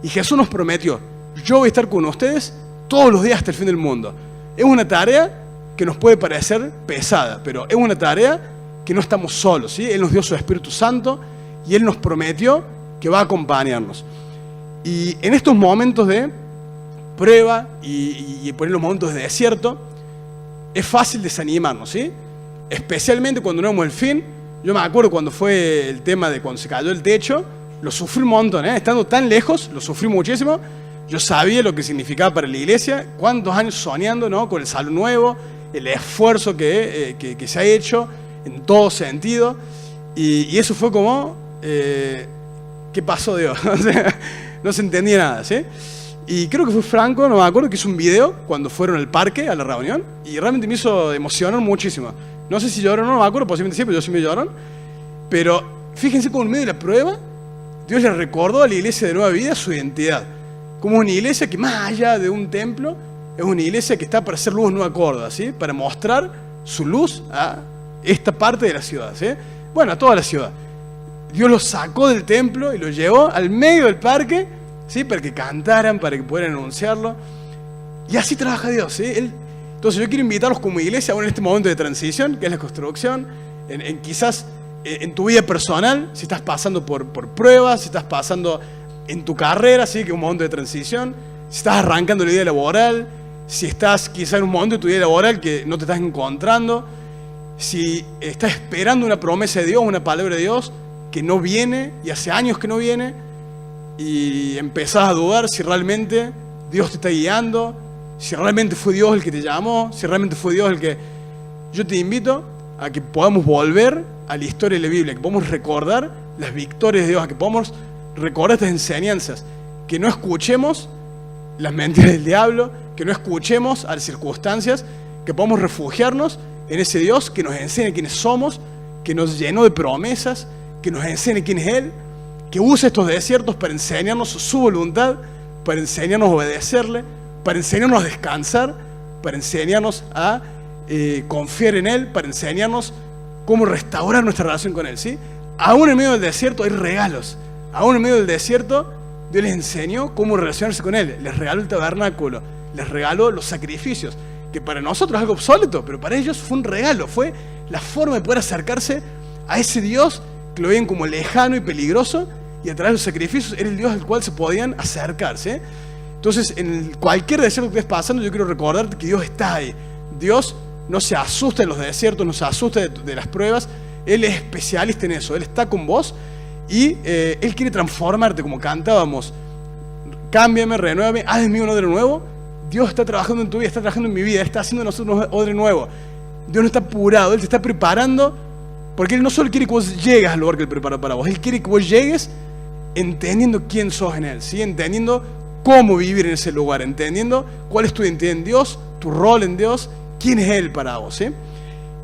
Y Jesús nos prometió, yo voy a estar con ustedes todos los días hasta el fin del mundo. Es una tarea que nos puede parecer pesada, pero es una tarea que no estamos solos, ¿sí? Él nos dio su Espíritu Santo y Él nos prometió que va a acompañarnos. Y en estos momentos de prueba y por los momentos de desierto, es fácil desanimarnos, ¿sí? Especialmente cuando no vemos el fin. Yo me acuerdo cuando fue el tema de cuando se cayó el techo, lo sufrí un montón, ¿eh? Estando tan lejos, lo sufrí muchísimo. Yo sabía lo que significaba para la iglesia, cuántos años soñando, ¿no? Con el salón nuevo, el esfuerzo que se ha hecho en todo sentido. Y eso fue como, ¿qué pasó, Dios? O sea, no se entendía nada, ¿sí? Y creo que fue Franco, no me acuerdo, que hizo un video cuando fueron al parque, a la reunión, y realmente me hizo emocionar muchísimo. No sé si lloró o no me acuerdo, posiblemente sí, pero yo sí me lloró. Pero fíjense cómo en medio de la prueba, Dios le recordó a la iglesia de Nueva Vida su identidad. Como una iglesia que más allá de un templo, es una iglesia que está para hacer luz en Nueva Córdoba, ¿sí? Para mostrar su luz a esta parte de la ciudad, ¿sí? Bueno, a toda la ciudad. Dios los sacó del templo y los llevó al medio del parque, ¿sí? Para que cantaran, para que pudieran anunciarlo. Y así trabaja Dios, ¿sí? Entonces yo quiero invitarlos como iglesia, ahora en este momento de transición, que es la construcción, Quizás en tu vida personal, si estás pasando por pruebas, si estás pasando en tu carrera, ¿sí? Que es un momento de transición, si estás arrancando la vida laboral, si estás quizás en un momento de tu vida laboral que no te estás encontrando, si estás esperando una promesa de Dios, una palabra de Dios que no viene y hace años que no viene, y empezás a dudar si realmente Dios te está guiando, si realmente fue Dios el que te llamó, si realmente fue Dios el que... Yo te invito a que podamos volver a la historia de la Biblia, que podamos recordar las victorias de Dios, a que podamos recordar estas enseñanzas, que no escuchemos las mentiras del diablo, que no escuchemos a las circunstancias, que podamos refugiarnos en ese Dios que nos enseñe quiénes somos, que nos llenó de promesas, que nos enseñe quién es Él, que use estos desiertos para enseñarnos su voluntad, para enseñarnos a obedecerle, para enseñarnos a descansar, para enseñarnos a confiar en Él, para enseñarnos cómo restaurar nuestra relación con Él, ¿sí? Aún en medio del desierto hay regalos. Aún en medio del desierto Dios les enseñó cómo relacionarse con Él. Les regaló el tabernáculo, les regaló los sacrificios, que para nosotros es algo obsoleto, pero para ellos fue un regalo, fue la forma de poder acercarse a ese Dios que lo veían como lejano y peligroso, y a través de los sacrificios era el Dios al cual se podían acercarse. Entonces, en cualquier desierto que estés pasando, yo quiero recordarte que Dios está ahí. Dios no se asusta de los desiertos, no se asusta de las pruebas. Él es especialista en eso, Él está con vos y Él quiere transformarte, como cantábamos. Cámbiame, renuévame, haz de mí un odre nuevo. Dios está trabajando en tu vida, está trabajando en mi vida, Él está haciendo de nosotros un odre nuevo. Dios no está apurado, Él te está preparando, porque Él no solo quiere que vos llegues al lugar que Él preparó para vos, Él quiere que vos llegues entendiendo quién sos en Él, ¿sí? Entendiendo cómo vivir en ese lugar, entendiendo cuál es tu identidad en Dios, tu rol en Dios, quién es Él para vos, ¿sí?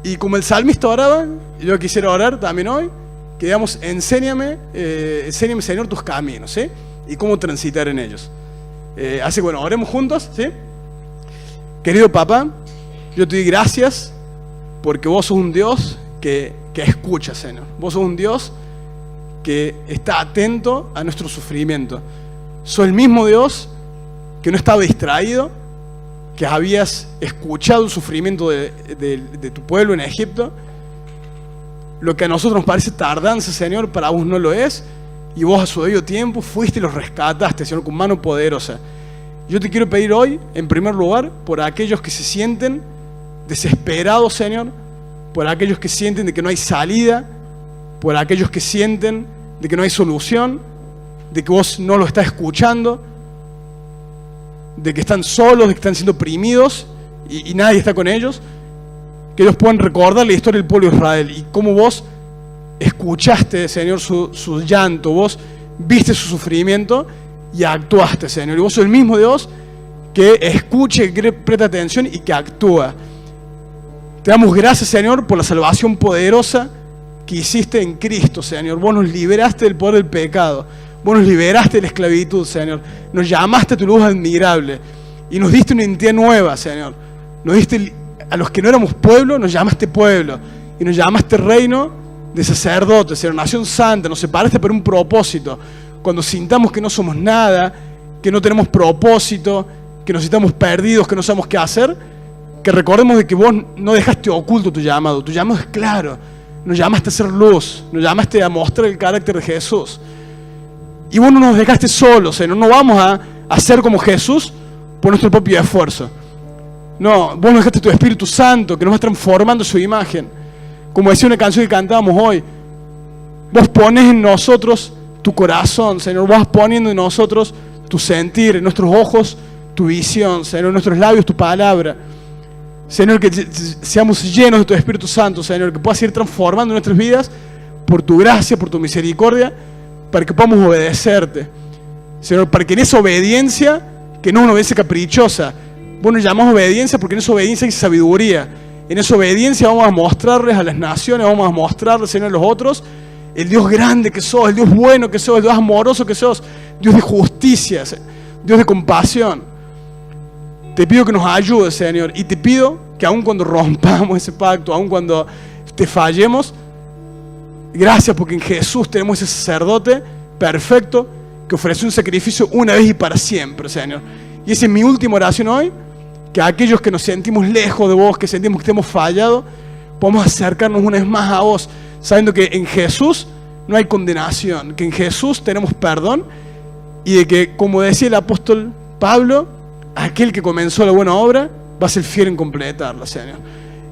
Y como el salmista oraba, yo quisiera orar también hoy, que digamos, enséñame Señor tus caminos, ¿sí? Y cómo transitar en ellos. Así que bueno, oremos juntos, ¿sí? Querido papá, yo te doy gracias porque vos sos un Dios que escucha, Señor. Vos sos un Dios que está atento a nuestro sufrimiento. Sos el mismo Dios que no estaba distraído, que habías escuchado el sufrimiento de tu pueblo en Egipto. Lo que a nosotros nos parece tardanza, Señor, para vos no lo es. Y vos a su debido tiempo fuiste y los rescataste, Señor, con mano poderosa. Yo te quiero pedir hoy, en primer lugar, por aquellos que se sienten desesperados, Señor, por aquellos que sienten de que no hay salida, por aquellos que sienten de que no hay solución, de que vos no lo estás escuchando, de que están solos, de que están siendo oprimidos y nadie está con ellos, que ellos puedan recordar la historia del pueblo de Israel y cómo vos escuchaste, Señor, su llanto, vos viste su sufrimiento y actuaste, Señor. Y vos sos el mismo Dios que escucha, que presta atención y que actúa. Te damos gracias, Señor, por la salvación poderosa que hiciste en Cristo, Señor. Vos nos liberaste del poder del pecado. Vos nos liberaste de la esclavitud, Señor. Nos llamaste a tu luz admirable y nos diste una identidad nueva, Señor. Nos diste, a los que no éramos pueblo, nos llamaste pueblo y nos llamaste reino de sacerdotes, Señor, nación santa. Nos separaste por un propósito. Cuando sintamos que no somos nada, que no tenemos propósito, que nos estamos perdidos, que no sabemos qué hacer, que recordemos de que vos no dejaste oculto tu llamado. Tu llamado es claro. Nos llamaste a ser luz, nos llamaste a mostrar el carácter de Jesús. Y vos no nos dejaste solos, Señor. No vamos a ser como Jesús por nuestro propio esfuerzo. No, vos nos dejaste tu Espíritu Santo que nos va transformando su imagen. Como decía una canción que cantábamos hoy, vos pones en nosotros tu corazón, Señor. Vos vas poniendo en nosotros tu sentir, en nuestros ojos tu visión, Señor, en nuestros labios tu palabra. Señor, que seamos llenos de tu Espíritu Santo, Señor, que puedas ir transformando nuestras vidas por tu gracia, por tu misericordia, para que podamos obedecerte, Señor, para que en esa obediencia, que no es una obediencia caprichosa, vos nos llamás obediencia porque en esa obediencia hay sabiduría. En esa obediencia vamos a mostrarles a las naciones, vamos a mostrarles, Señor, a los otros, el Dios grande que sos, el Dios bueno que sos, el Dios amoroso que sos, Dios de justicia, Dios de compasión. Te pido que nos ayudes, Señor, y te pido que aun cuando rompamos ese pacto, aun cuando te fallemos, gracias porque en Jesús tenemos ese sacerdote perfecto que ofreció un sacrificio una vez y para siempre, Señor. Y esa es mi última oración hoy, que aquellos que nos sentimos lejos de vos, que sentimos que te hemos fallado, podamos acercarnos una vez más a vos, sabiendo que en Jesús no hay condenación, que en Jesús tenemos perdón y de que, como decía el apóstol Pablo, aquel que comenzó la buena obra va a ser fiel en completarla, Señor.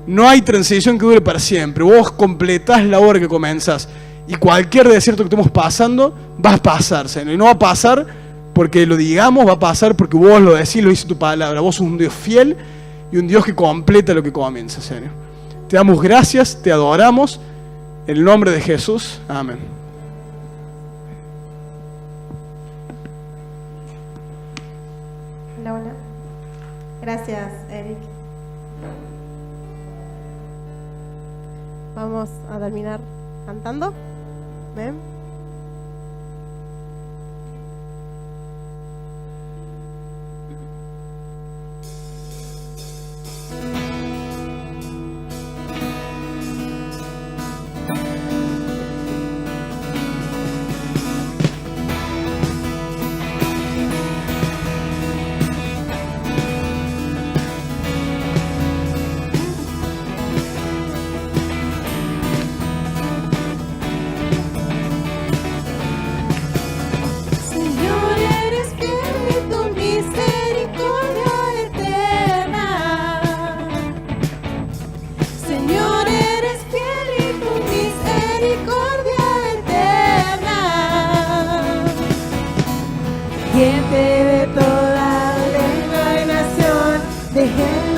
No hay transición que dure para siempre. Vos completás la obra que comenzás. Y cualquier desierto que estemos pasando, va a pasar, Señor. Y no va a pasar porque lo digamos, va a pasar porque vos lo decís, lo dice tu palabra. Vos sos un Dios fiel y un Dios que completa lo que comienza, Señor. Te damos gracias, te adoramos. En el nombre de Jesús. Amén. Hola, hola. Gracias, Eric. Vamos a terminar cantando. ¿Ven? Gente de toda lengua y nación, de gente